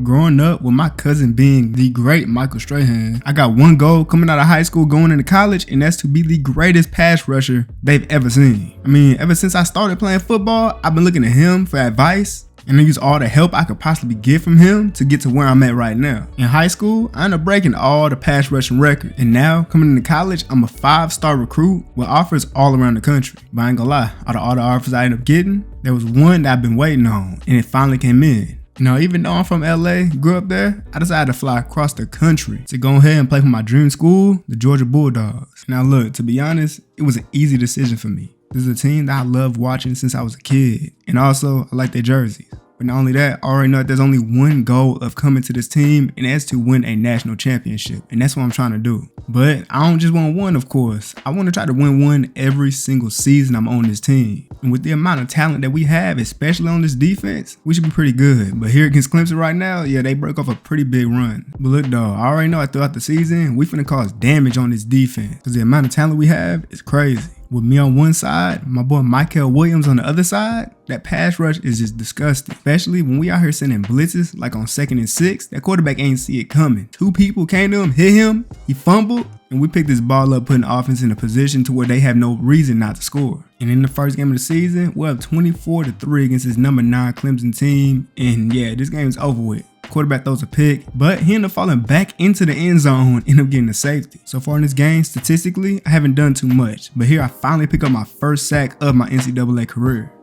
Growing up with my cousin being the great Michael Strahan, I got one goal coming out of high school going into college, and that's to be the greatest pass rusher they've ever seen. I mean, ever since I started playing football, I've been looking at him for advice, and I use all the help I could possibly get from him to get to where I'm at right now. In high school, I ended up breaking all the pass rushing records, and now coming into college, I'm a 5-star recruit with offers all around the country. But I ain't gonna lie, out of all the offers I ended up getting, there was one that I've been waiting on, and it finally came in. You know, even though I'm from LA, grew up there, I decided to fly across the country to go ahead and play for my dream school, the Georgia Bulldogs. Now look, to be honest, it was an easy decision for me. This is a team that I loved watching since I was a kid, and also I like their jerseys. But not only that, I already know that there's only one goal of coming to this team, and that's to win a national championship, and that's what I'm trying to do. But I don't just want one, of course. I want to try to win one every single season I'm on this team. And with the amount of talent that we have, especially on this defense, we should be pretty good. But here against Clemson right now, yeah, they broke off a pretty big run. But look though, I already know that throughout the season, we finna cause damage on this defense, because the amount of talent we have is crazy. With me on one side, my boy Michael Williams on the other side, that pass rush is just disgusting. Especially when we out here sending blitzes like on 2nd and 6, that quarterback ain't see it coming. 2 people came to him, hit him, he fumbled, and we picked this ball up, putting the offense in a position to where they have no reason not to score. And in the first game of the season, we're up 24-3 against this number 9 Clemson team, and yeah, this game's over with. Quarterback throws a pick, but he ended up falling back into the end zone, ended up getting a safety. So far in this game, statistically, I haven't done too much, but here I finally pick up my first sack of my NCAA career.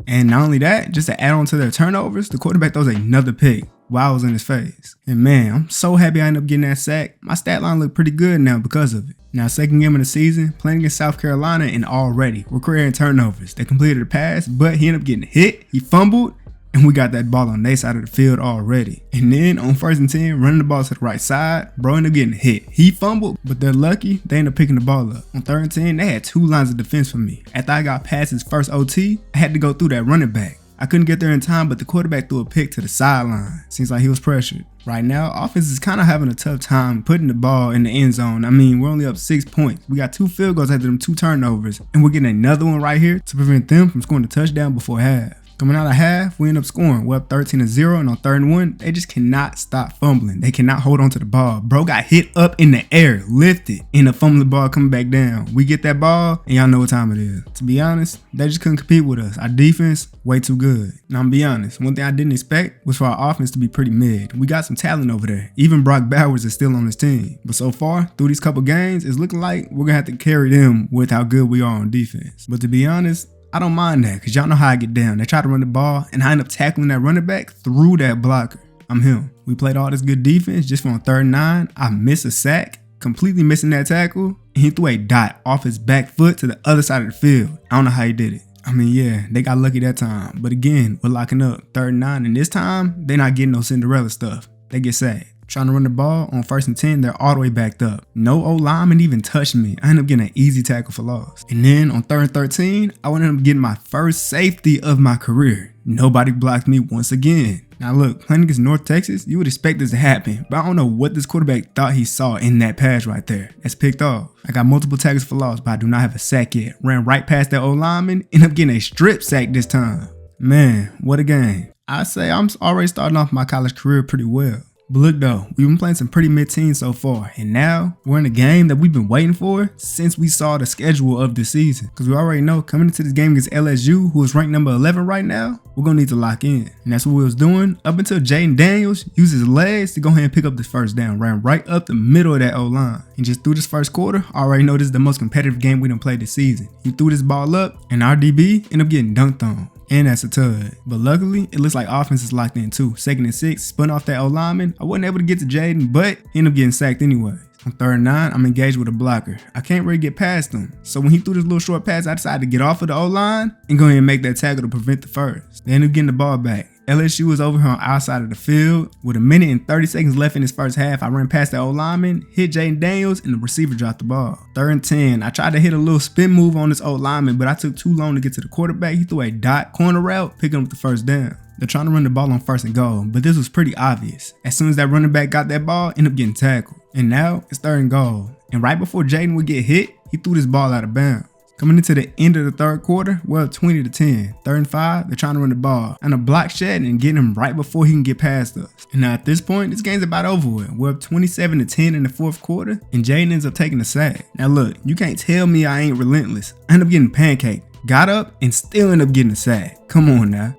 And not only that, just to add on to their turnovers, the quarterback throws another pick while I was in his face. And man, I'm so happy I ended up getting that sack. My stat line looked pretty good now because of it. Now, second game of the season, playing against South Carolina, and already we're creating turnovers. They completed a pass, but he ended up getting hit, he fumbled, and we got that ball on their side of the field already. And then on 1st and 10, running the ball to the right side, bro ended up getting hit. He fumbled, but they're lucky they ended up picking the ball up. On 3rd and 10, they had 2 lines of defense for me. After I got past his first OT, I had to go through that running back. I couldn't get there in time, but the quarterback threw a pick to the sideline. Seems like he was pressured. Right now, offense is kind of having a tough time putting the ball in the end zone. I mean, we're only up 6 points. We got 2 field goals after them 2 turnovers, and we're getting another one right here to prevent them from scoring a touchdown before half. Coming out of half, we end up scoring. We're up 13-0, and on 3rd and 1, they just cannot stop fumbling. They cannot hold on to the ball. Bro got hit up in the air, lifted, and the fumbling ball coming back down. We get that ball, and y'all know what time it is. To be honest, they just couldn't compete with us. Our defense, way too good. Now, I'm gonna be honest, one thing I didn't expect was for our offense to be pretty mid. We got some talent over there. Even Brock Bowers is still on this team. But so far, through these couple games, it's looking like we're gonna have to carry them with how good we are on defense. But to be honest, I don't mind that, because y'all know how I get down. They try to run the ball, and I end up tackling that running back through that blocker. I'm him. We played all this good defense just for on 3rd and 9. I miss a sack, completely missing that tackle, and he threw a dot off his back foot to the other side of the field. I don't know how he did it. I mean, yeah, they got lucky that time. But again, we're locking up 3rd and 9, and this time, they're not getting no Cinderella stuff. They get sacked. Trying to run the ball on 1st and 10, they're all the way backed up. No O-lineman even touched me. I ended up getting an easy tackle for loss. And then on 3rd and 13, I ended up getting my first safety of my career. Nobody blocked me once again. Now look, playing against North Texas, you would expect this to happen, but I don't know what this quarterback thought he saw in that pass right there. That's picked off. I got multiple tackles for loss, but I do not have a sack yet. Ran right past that O-lineman, ended up getting a strip sack this time. Man, what a game. I say I'm already starting off my college career pretty well. But look though, we've been playing some pretty mid teams so far, and now we're in a game that we've been waiting for since we saw the schedule of the season. Because we already know coming into this game against LSU, who is ranked number 11 right now, we're going to need to lock in. And that's what we was doing up until Jaden Daniels used his legs to go ahead and pick up the first down, ran right up the middle of that O-line. And just through this first quarter, I already know this is the most competitive game we done played this season. He threw this ball up, and our DB ended up getting dunked on. And that's a tud. But luckily, it looks like offense is locked in too. 2nd and 6, spun off that O-lineman. I wasn't able to get to Jaden, but he ended up getting sacked anyway. On 3rd and 9, I'm engaged with a blocker. I can't really get past him. So when he threw this little short pass, I decided to get off of the O-line and go ahead and make that tackle to prevent the first. They ended up getting the ball back. LSU was over here on our side of the field. With 1 minute and 30 seconds left in this first half, I ran past the O-lineman, hit Jaden Daniels, and the receiver dropped the ball. 3rd and 10, I tried to hit a little spin move on this O-lineman, but I took too long to get to the quarterback. He threw a dot corner route, picking up the first down. They're trying to run the ball on 1st and goal, but this was pretty obvious. As soon as that running back got that ball, ended up getting tackled. And now it's 3rd and goal. And right before Jaden would get hit, he threw this ball out of bounds. Coming into the end of the third quarter, we're up 20-10. 3rd and 5, they're trying to run the ball. And a block shed and getting him right before he can get past us. And now at this point, this game's about over with. We're up 27-10 in the 4th quarter, and Jaden ends up taking a sack. Now look, you can't tell me I ain't relentless. I end up getting pancaked, got up, and still end up getting a sack. Come on now.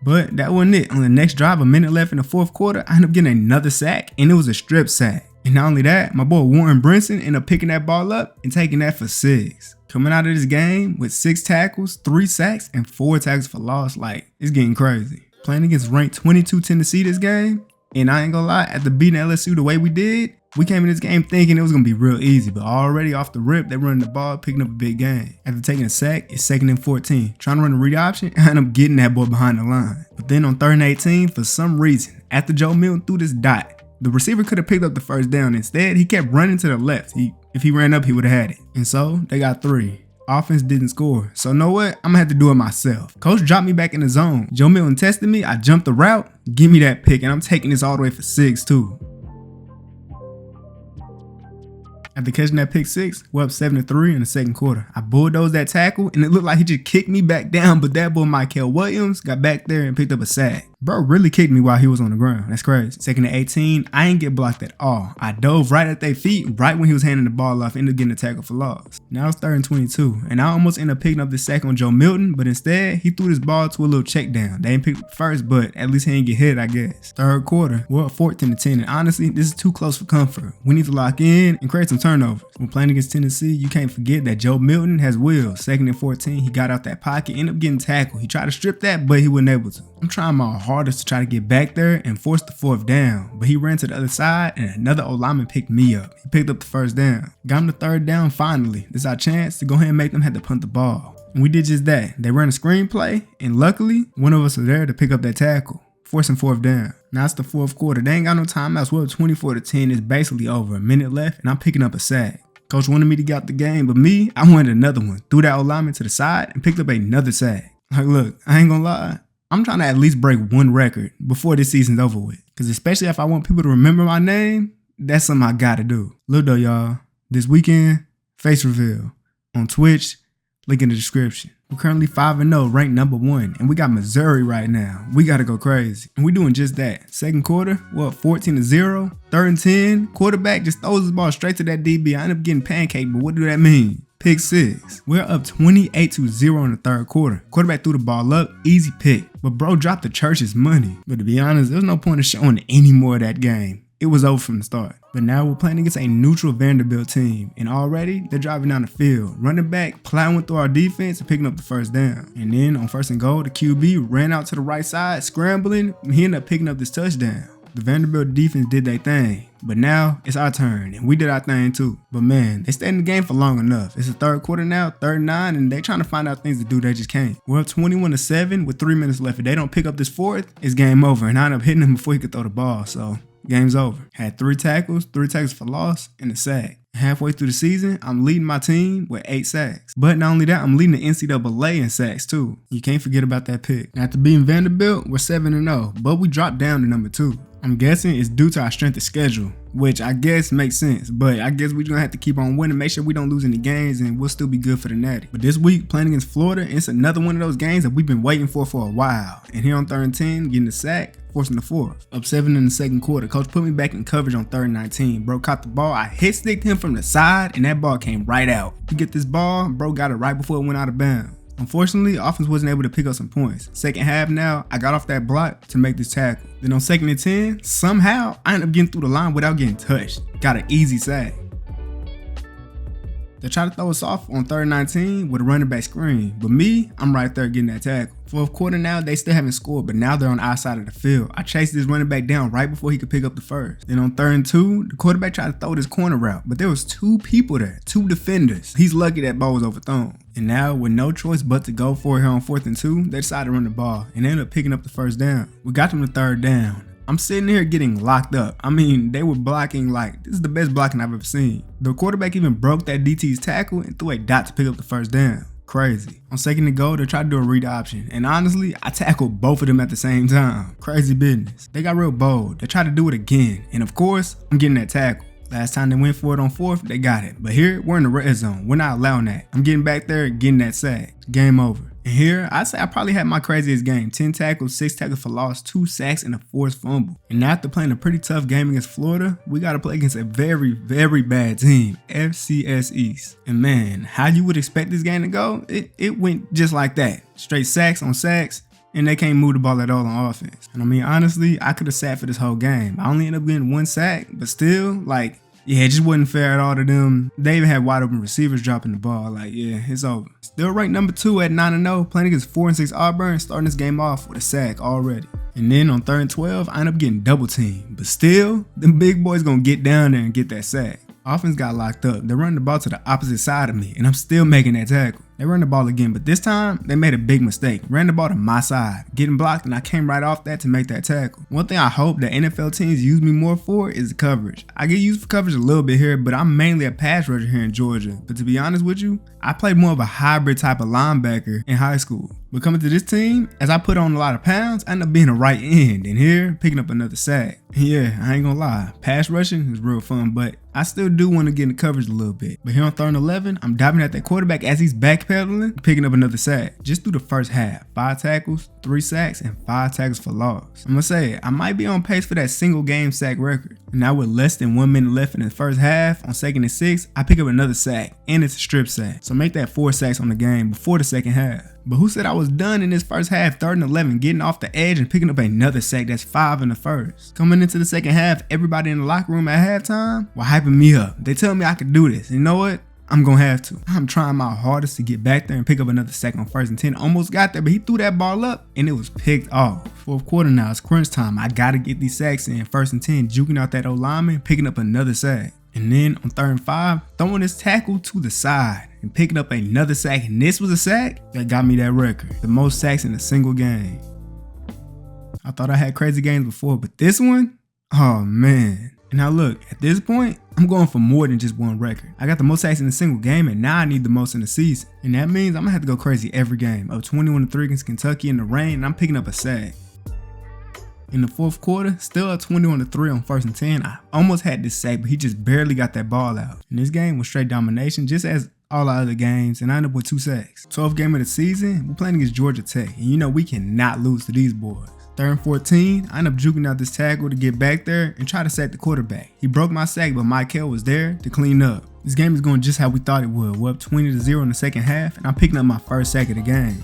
But that wasn't it. On the next drive, a minute left in the 4th quarter, I ended up getting another sack, and it was a strip sack. And not only that, my boy Warren Brinson ended up picking that ball up and taking that for 6. Coming out of this game with 6 tackles, 3 sacks, and 4 tackles for loss, like, it's getting crazy. Playing against ranked 22 Tennessee this game, and I ain't gonna lie, after beating LSU the way we did, we came in this game thinking it was gonna be real easy, but already off the rip, they running the ball, picking up a big game. After taking a sack, it's 2nd and 14. Trying to run a read option, I end up getting that boy behind the line. But then on 3rd and 18, for some reason, after Joe Milton threw this dot, the receiver could have picked up the first down. Instead, he kept running to the left. If he ran up, he would have had it. And so, they got 3. Offense didn't score. So, you know what? I'm going to have to do it myself. Coach dropped me back in the zone. Joe Milton tested me. I jumped the route. Give me that pick. And I'm taking this all the way for 6, too. After catching that pick 6, we're up 7-3 in the 2nd quarter. I bulldozed that tackle, and it looked like he just kicked me back down, but that boy Michael Williams got back there and picked up a sack. Bro really kicked me while he was on the ground. That's crazy. 2nd and 18, I ain't get blocked at all. I dove right at their feet right when he was handing the ball off, ended up getting a tackle for loss. Now it's 3rd and 22, and I almost ended up picking up the sack on Joe Milton, but instead, he threw this ball to a little check down. They ain't picked up first, but at least he ain't get hit, I guess. 3rd quarter, we're up 14-10, and honestly, this is too close for comfort. We need to lock in and create some turnovers. When playing against Tennessee, you can't forget that Joe Milton has wheels. 2nd and 14, he got out that pocket, ended up getting tackled. He tried to strip that, but he wasn't able to. I'm trying my hardest to try to get back there and force the 4th down, but he ran to the other side and another O-lineman picked me up. He picked up the 1st down. Got him the 3rd down finally. This is our chance to go ahead and make them have to punt the ball. And we did just that. They ran a screenplay, and luckily, one of us was there to pick up that tackle, forcing 4th down. Now it's the 4th quarter. They ain't got no timeouts. We're up 24-10. It's basically over. A minute left, and I'm picking up a sack. Coach wanted me to get out the game, but me, I wanted another one. Threw that O-lineman to the side and picked up another sack. Like, look, I ain't gonna lie. I'm trying to at least break one record before this season's over with. Because especially if I want people to remember my name, that's something I gotta do. Look though, y'all. This weekend, face reveal on Twitch, link in the description. We're currently 5-0, ranked number 1, and we got Missouri right now. We gotta go crazy. And we're doing just that. 2nd quarter, we're up 14-0. 3rd and 10, quarterback just throws his ball straight to that DB. I end up getting pancaked, but what do that mean? Pick 6. We're up 28-0 in the 3rd quarter. Quarterback threw the ball up, easy pick. But bro dropped the church's money. But to be honest, there's no point in showing any more of that game. It was over from the start. But now we're playing against a neutral Vanderbilt team, and already they're driving down the field. Running back, plowing through our defense and picking up the 1st down. And then on 1st and goal, the QB ran out to the right side, scrambling, and he ended up picking up this touchdown. The Vanderbilt defense did their thing, but now it's our turn, and we did our thing too. But man, they stayed in the game for long enough. It's the 3rd quarter now, 3rd and 9, and they trying to find out things to do, they just can't. We're up 21-7 with 3 minutes left. If they don't pick up this 4th, it's game over, and I end up hitting him before he could throw the ball, so game's over. Had 3 tackles for loss, and a sack. Halfway through the season, I'm leading my team with 8 sacks. But not only that, I'm leading the NCAA in sacks too. You can't forget about that pick. After beating Vanderbilt, we're 7-0, but we dropped down to number 2. I'm guessing it's due to our strength of schedule, which I guess makes sense, but I guess we're gonna have to keep on winning, make sure we don't lose any games, and we'll still be good for the Natty. But this week, playing against Florida, it's another one of those games that we've been waiting for a while. And here on 3rd and 10, getting the sack, forcing the 4th. Up 7 in the 2nd quarter. Coach put me back in coverage on 3rd and 19. Bro caught the ball. I hit sticked him from the side, and that ball came right out. To get this ball, bro got it right before it went out of bounds. Unfortunately, offense wasn't able to pick up some points. 2nd half now, I got off that block to make this tackle. Then on 2nd and 10, somehow, I ended up getting through the line without getting touched. Got an easy sack. They tried to throw us off on 3rd and 19 with a running back screen, but me, I'm right there getting that tackle. 4th quarter now, they still haven't scored, but now they're on our side of the field. I chased this running back down right before he could pick up the 1st. Then on 3rd and 2, the quarterback tried to throw this corner route, but there was 2 people there, 2 defenders. He's lucky that ball was overthrown. And now, with no choice but to go for it here on 4th and 2, they decided to run the ball, and they ended up picking up the 1st down. We got them to 3rd down. I'm sitting here getting locked up. I mean, they were blocking like, this is the best blocking I've ever seen. The quarterback even broke that DT's tackle and threw a dot to pick up the 1st down. Crazy. On 2nd and goal, they tried to do a read option, and honestly, I tackled both of them at the same time. Crazy business. They got real bold. They tried to do it again, and of course, I'm getting that tackle. Last time they went for it on 4th, they got it. But here, we're in the red zone. We're not allowing that. I'm getting back there, getting that sack. Game over. And here, I'd say I probably had my craziest game. 10 tackles, 6 tackles for loss, 2 sacks, and a forced fumble. And after playing a pretty tough game against Florida, we got to play against a very, very bad team, FCS East. And man, how you would expect this game to go, it went just like that. Straight sacks on sacks. And they can't move the ball at all on offense. And I mean, honestly, I could have sat for this whole game. I only ended up getting 1 sack, but still, like, yeah, it just wasn't fair at all to them. They even had wide open receivers dropping the ball. Like, yeah, it's over. Still ranked number 2 at 9-0, playing against 4-6 Auburn, starting this game off with a sack already. And then on 3rd and 12, I end up getting double teamed. But still, them big boys gonna get down there and get that sack. Offense got locked up. They're running the ball to the opposite side of me, and I'm still making that tackle. They run the ball again, but this time, they made a big mistake. Ran the ball to my side, getting blocked, and I came right off that to make that tackle. One thing I hope that NFL teams use me more for is the coverage. I get used for coverage a little bit here, but I'm mainly a pass rusher here in Georgia. But to be honest with you, I played more of a hybrid type of linebacker in high school. But coming to this team, as I put on a lot of pounds, I end up being a right end, and here, picking up another sack. And yeah, I ain't gonna lie, pass rushing is real fun, but I still do want to get in the coverage a little bit. But here on 3rd and 11, I'm diving at that quarterback as he's backpedaling, picking up another sack. Just through the first half, 5 tackles, 3 sacks, and 5 tackles for loss. I'm gonna say, I might be on pace for that single game sack record. And now with less than 1 minute left in the first half, on 2nd and 6, I pick up another sack, and it's a strip sack. So make that 4 sacks on the game before the second half. But who said I was done in this first half? 3rd and 11, getting off the edge and picking up another sack. That's 5 in the first. Coming into the second half, everybody in the locker room at halftime were hyping me up. They tell me I could do this. You know what? I'm gonna have to. I'm trying my hardest to get back there and pick up another sack on 1st and 10. Almost got there, but he threw that ball up and it was picked off. 4th quarter now, it's crunch time. I gotta get these sacks in. 1st and 10, juking out that O-lineman, picking up another sack. And then on 3rd and 5, throwing his tackle to the side and picking up another sack. And this was a sack that got me that record. The most sacks in a single game. I thought I had crazy games before, but this one, oh man. And now look, at this point, I'm going for more than just 1 record. I got the most sacks in a single game, and now I need the most in the season. And that means I'm gonna have to go crazy every game. Up 21-3 against Kentucky in the rain, and I'm picking up a sack. In the 4th quarter, still up 21-3 on 1st and 10. I almost had this sack, but he just barely got that ball out. And this game was straight domination, just as all our other games, and I ended up with 2 sacks. 12th game of the season, we're playing against Georgia Tech, and you know we cannot lose to these boys. 3rd and 14, I ended up juking out this tackle to get back there and try to sack the quarterback. He broke my sack, but Michael was there to clean up. This game is going just how we thought it would. We're up 20-0 in the second half, and I'm picking up my first sack of the game.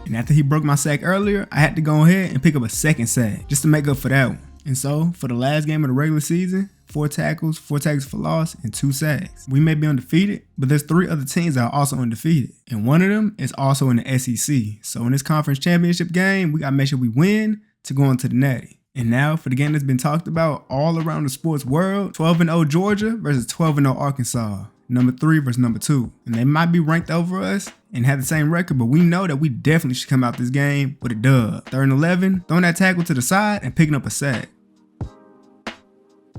And after he broke my sack earlier, I had to go ahead and pick up a second sack just to make up for that one. And so, for the last game of the regular season, 4 tackles for loss, and 2 sacks. We may be undefeated, but there's 3 other teams that are also undefeated. And one of them is also in the SEC. So in this conference championship game, we gotta make sure we win to go on to the Natty. And now for the game that's been talked about all around the sports world, 12-0 Georgia versus 12-0 Arkansas. Number 3 versus number 2. And they might be ranked over us and have the same record, but we know that we definitely should come out this game with a dub. 3rd and 11, throwing that tackle to the side and picking up a sack.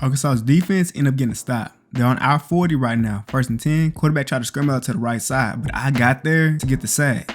Arkansas's defense ended up getting a stop. They're on our 40 right now. 1st and 10, quarterback tried to scramble out to the right side, but I got there to get the sack.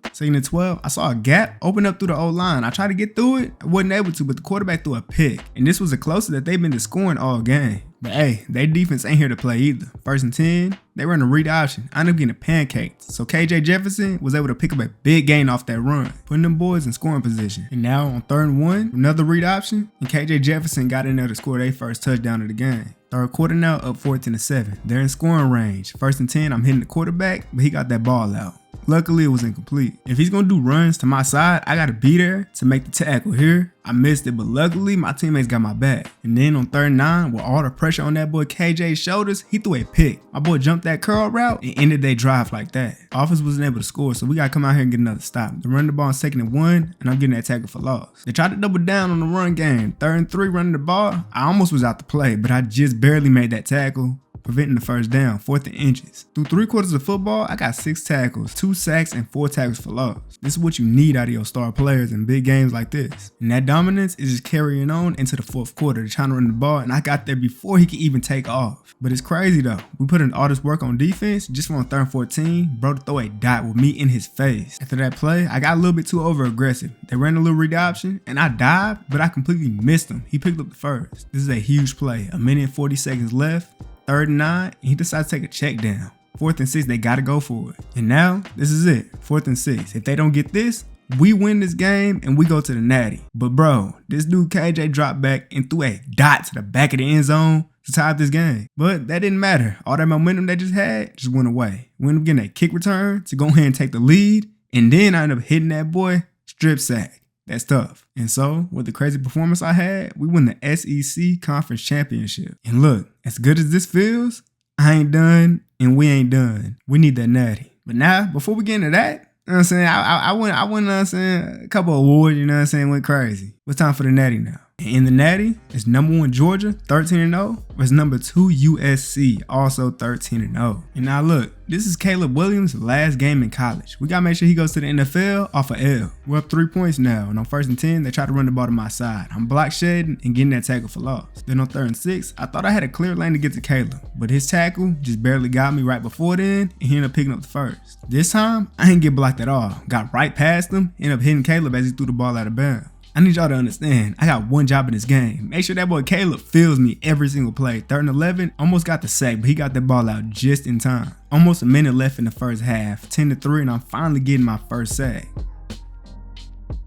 2nd and 12, I saw a gap open up through the O-line. I tried to get through it, I wasn't able to, but the quarterback threw a pick. And this was the closest that they've been to scoring all game. But hey, their defense ain't here to play either. 1st and 10, they run a read option. I ended up getting pancaked. So KJ Jefferson was able to pick up a big gain off that run, putting them boys in scoring position. And now on 3rd and 1, another read option, and KJ Jefferson got in there to score their first touchdown of the game. 3rd quarter now, up 14-7. They're in scoring range. 1st and 10, I'm hitting the quarterback, but he got that ball out. Luckily, it was incomplete. If he's gonna do runs to my side, I gotta be there to make the tackle. Here, I missed it, but luckily, my teammates got my back. And then on 3rd and 9, with all the pressure on that boy KJ's shoulders, he threw a pick. My boy jumped that curl route and ended their drive like that. Offense wasn't able to score, so we gotta come out here and get another stop. They run the ball on 2nd and 1, and I'm getting that tackle for loss. They tried to double down on the run game. 3rd and 3, running the ball. I almost was out to play, but I just barely made that tackle. preventing the first down, 4th and inches. Through 3 quarters of football, I got 6 tackles, 2 sacks, and 4 tackles for loss. This is what you need out of your star players in big games like this. And that dominance is just carrying on into the 4th quarter. They're trying to run the ball, and I got there before he could even take off. But it's crazy though. We put in all this work on defense just on 3rd and 14, bro to throw a dot with me in his face. After that play, I got a little bit too over aggressive. They ran a little read option, and I dived, but I completely missed him. He picked up the first. This is a huge play. 1 minute and 40 seconds left, 3rd and 9, and he decides to take a check down. 4th and 6, they gotta go for it. And now, this is it. 4th and 6. If they don't get this, we win this game and we go to the natty. But bro, this dude KJ dropped back and threw a dot to the back of the end zone to tie up this game. But that didn't matter. All that momentum they just had just went away. We ended up getting a kick return to go ahead and take the lead. And then I ended up hitting that boy strip sack. That's tough. And so, with the crazy performance I had, we won the SEC Conference Championship. And look, as good as this feels, I ain't done and we ain't done. We need that natty. But now, before we get into that, you know what I'm saying, I won, you know what I'm saying, a couple of awards, you know what I'm saying, went crazy. It's time for the natty now. And in the natty, it's #1 Georgia, 13-0, versus #2 USC, also 13-0. And now look, this is Caleb Williams' last game in college. We gotta make sure he goes to the NFL off a L. We're up 3 points now, and on 1st and 10, they try to run the ball to my side. I'm block shedding and getting that tackle for loss. Then on 3rd and 6, I thought I had a clear lane to get to Caleb, but his tackle just barely got me right before then, and he ended up picking up the first. This time, I didn't get blocked at all. Got right past him, ended up hitting Caleb as he threw the ball out of bounds. I need y'all to understand, I got one job in this game. Make sure that boy Caleb feels me every single play. 3rd and 11, almost got the sack, but he got that ball out just in time. Almost a minute left in the first half, 10-3, and I'm finally getting my first sack.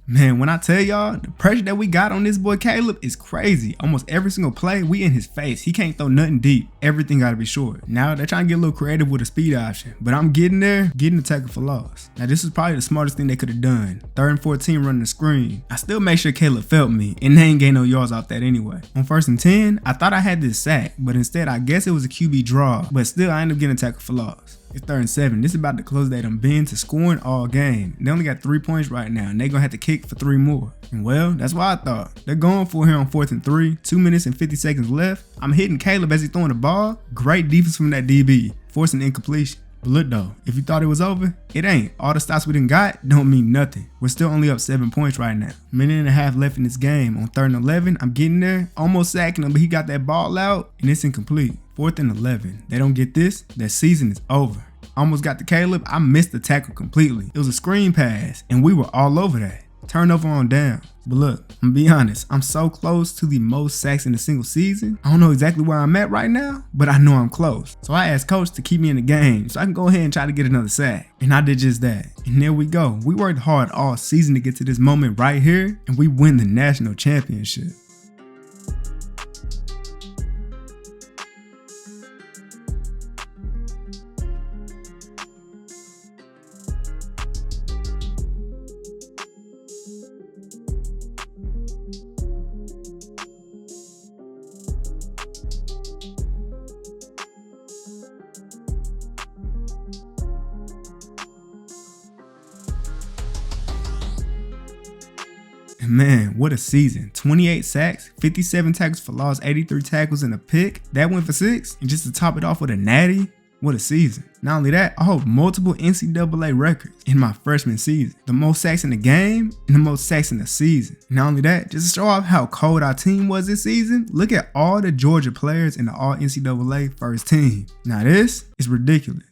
Man, when I tell y'all, the pressure that we got on this boy Caleb is crazy. Almost every single play, we in his face. He can't throw nothing deep. Everything gotta be short. Now, they're trying to get a little creative with a speed option, but I'm getting there, getting the tackle for loss. Now, this is probably the smartest thing they could have done. 3rd and 14 running the screen. I still make sure Caleb felt me, and they ain't gain no yards off that anyway. On 1st and 10, I thought I had this sack, but instead, I guess it was a QB draw, but still, I ended up getting a tackle for loss. It's 3rd and 7. This is about to close they done been to scoring all game. They only got 3 points right now, and they gonna have to kick for 3 more. And well, that's what I thought. They're going for here on 4th and 3. 2 minutes and 50 seconds left. I'm hitting Caleb as he's throwing the ball. Great defense from that DB, forcing incompletion. But look though, if you thought it was over, it ain't. All the stops we done got don't mean nothing. We're still only up 7 points right now. 1.5 minutes left in this game. On 3rd and 11, I'm getting there, almost sacking him, but he got that ball out, and it's incomplete. 4th and 11. They don't get this, their season is over. Almost got to Caleb, I missed the tackle completely. It was a screen pass, and we were all over that. Turnover on down. But look, I'm gonna be honest, I'm so close to the most sacks in a single season. I don't know exactly where I'm at right now, but I know I'm close. So I asked coach to keep me in the game so I can go ahead and try to get another sack. And I did just that. And there we go. We worked hard all season to get to this moment right here, and we win the national championship. And man, what a season. 28 sacks, 57 tackles for loss, 83 tackles and a pick. That went for 6. And just to top it off with a natty, what a season. Not only that, I hold multiple NCAA records in my freshman season. The most sacks in the game and the most sacks in the season. Not only that, just to show off how cold our team was this season, look at all the Georgia players in the all NCAA first team. Now this is ridiculous.